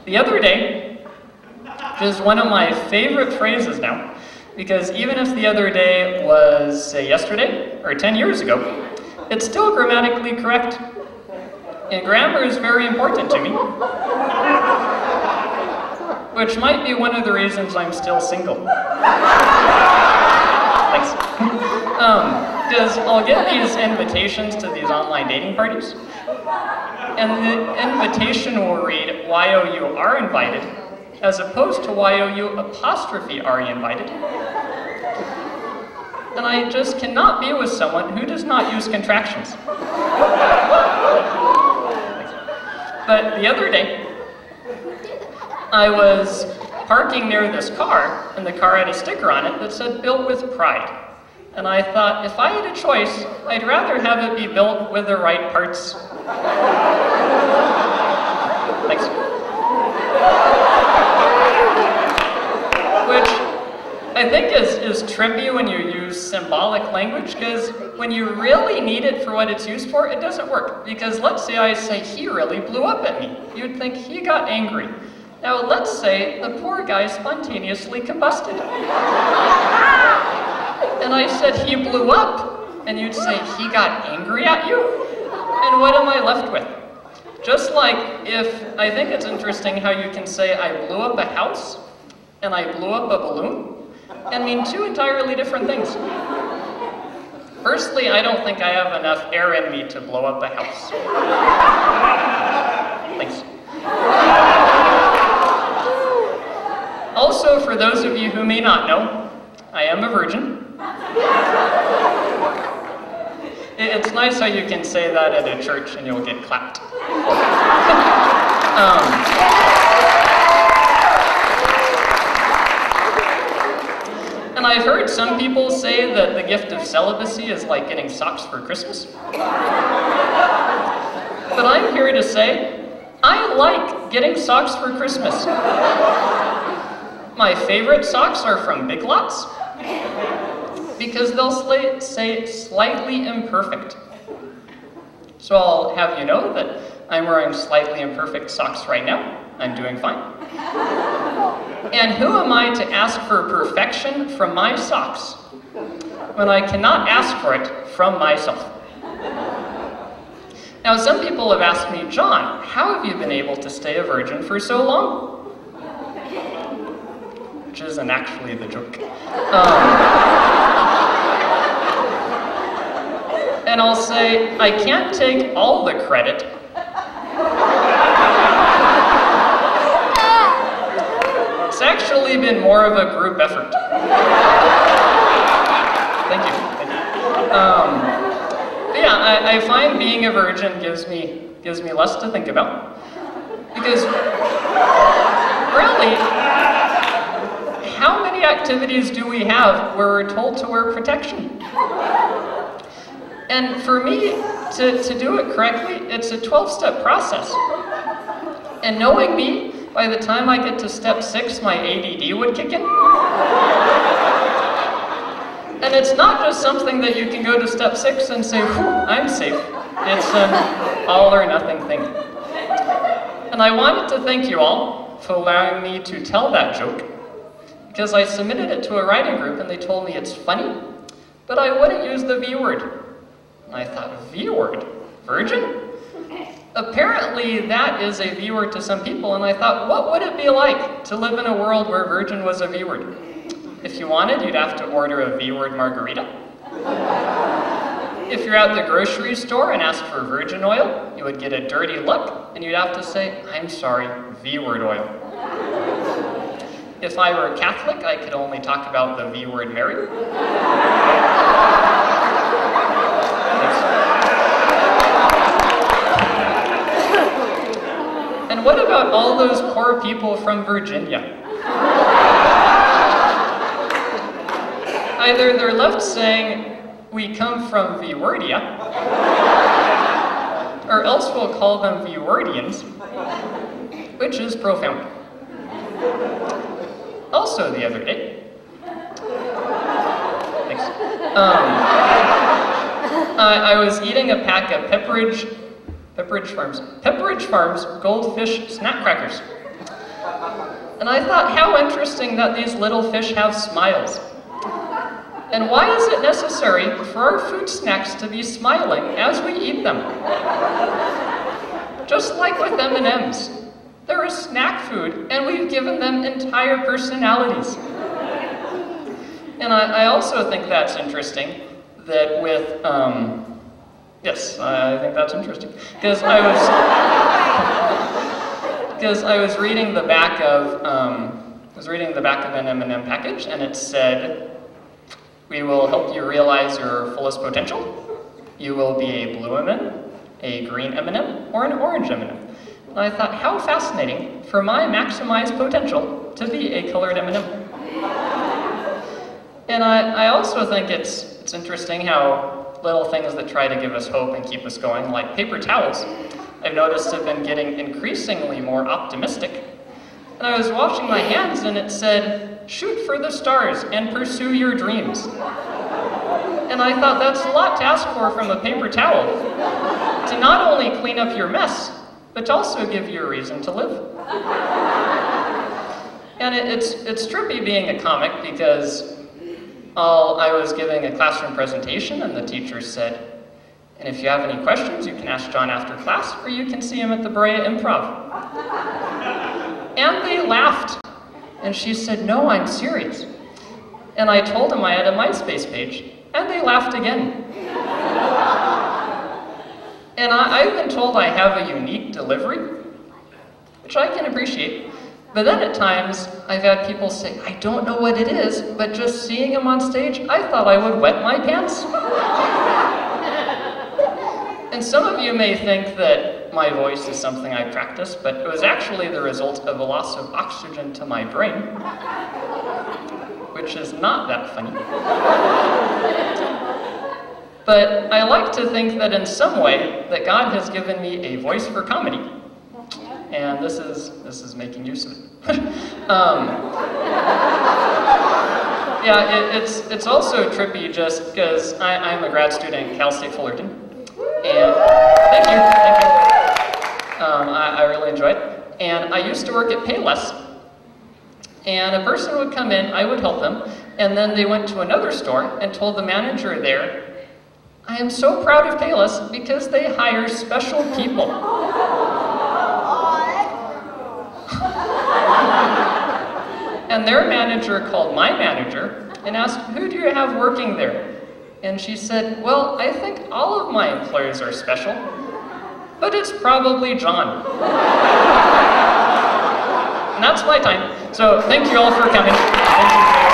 The other day is one of my favorite phrases now, because even if the other day was, say, yesterday or 10 years ago, it's still grammatically correct. And grammar is very important to me, which might be one of the reasons I'm still single. Thanks. Because I'll get these invitations to these online dating parties, and the invitation will read, YOU are invited, as opposed to YOU apostrophe are invited. And I just cannot be with someone who does not use contractions. But the other day, I was parking near this car, and the car had a sticker on it that said, "Built with pride." And I thought, if I had a choice, I'd rather have it be built with the right parts. Thanks. Which I think is trippy when you use symbolic language, because when you really need it for what it's used for, it doesn't work. Because let's say I say, he really blew up at me. You'd think he got angry. Now let's say the poor guy spontaneously combusted. And I said, he blew up. And you'd say, he got angry at you? And what am I left with? Just like I think it's interesting how you can say, I blew up a house, and I blew up a balloon, and mean two entirely different things. Firstly, I don't think I have enough air in me to blow up a house. Thanks. Also, for those of you who may not know, I am a virgin. It's nice how you can say that at a church and you'll get clapped. And I've heard some people say that the gift of celibacy is like getting socks for Christmas. But I'm here to say, I like getting socks for Christmas. My favorite socks are from Big Lots, because they'll say slightly imperfect. So I'll have you know that I'm wearing slightly imperfect socks right now. I'm doing fine. And who am I to ask for perfection from my socks when I cannot ask for it from myself? Now, some people have asked me, John, how have you been able to stay a virgin for so long? Which isn't actually the joke. And I'll say, I can't take all the credit. It's actually been more of a group effort. Thank you. Thank you. But yeah, I find being a virgin gives me less to think about, because really, how many activities do we have where we're told to wear protection? And for me, to do it correctly, it's a 12-step process. And knowing me, by the time I get to step 6, my ADD would kick in. And it's not just something that you can go to step 6 and say, whew, I'm safe. It's an all or nothing thing. And I wanted to thank you all for allowing me to tell that joke, because I submitted it to a writing group and they told me it's funny, but I wouldn't use the V word. And I thought, V word? Virgin? Apparently that is a V word to some people, and I thought, what would it be like to live in a world where virgin was a V word? If you wanted, you'd have to order a V word margarita. If you're at the grocery store and ask for virgin oil, you would get a dirty look, and you'd have to say, I'm sorry, V word oil. If I were Catholic, I could only talk about the V word Mary. And what about all those poor people from Virginia? Either they're left saying, we come from V-wordia, or else we'll call them V-wordians, which is profound. Also the other day, thanks, I was eating a pack of Pepperidge Farms Goldfish snack crackers. And I thought, how interesting that these little fish have smiles. And why is it necessary for our food snacks to be smiling as we eat them? Just like with M&Ms. They're a snack food, and we've given them entire personalities. And I also think that's interesting, that with, yes, I think that's interesting, because I was reading the back of, an M&M package, and it said, "We will help you realize your fullest potential. You will be a blue M&M, a green M&M, or an orange M&M." And I thought, how fascinating for my maximized potential to be a colored M&M. And I also think it's interesting how little things that try to give us hope and keep us going, like paper towels, I've noticed have been getting increasingly more optimistic. And I was washing my hands and it said, "Shoot for the stars and pursue your dreams." And I thought that's a lot to ask for from a paper towel, to not only clean up your mess, but to also give you a reason to live. And it's trippy being a comic because I was giving a classroom presentation and the teacher said, "And if you have any questions, you can ask John after class, or you can see him at the Brea Improv." And they laughed. And she said, "No, I'm serious." And I told them I had a MySpace page, and they laughed again. And I've been told I have a unique delivery, which I can appreciate. But then at times, I've had people say, "I don't know what it is, but just seeing him on stage, I thought I would wet my pants." And some of you may think that my voice is something I practice, but it was actually the result of a loss of oxygen to my brain, which is not that funny. But I like to think that in some way, that God has given me a voice for comedy. And this is making use of it. Yeah, it's also trippy just because I'm a grad student at Cal State Fullerton. And thank you. I really enjoyed it. And I used to work at Payless. And a person would come in, I would help them, and then they went to another store and told the manager there, "I am so proud of Payless because they hire special people." And their manager called my manager and asked, "Who do you have working there?" And she said, "Well, I think all of my employees are special, but it's probably John." And that's my time. So thank you all for coming. Thank you.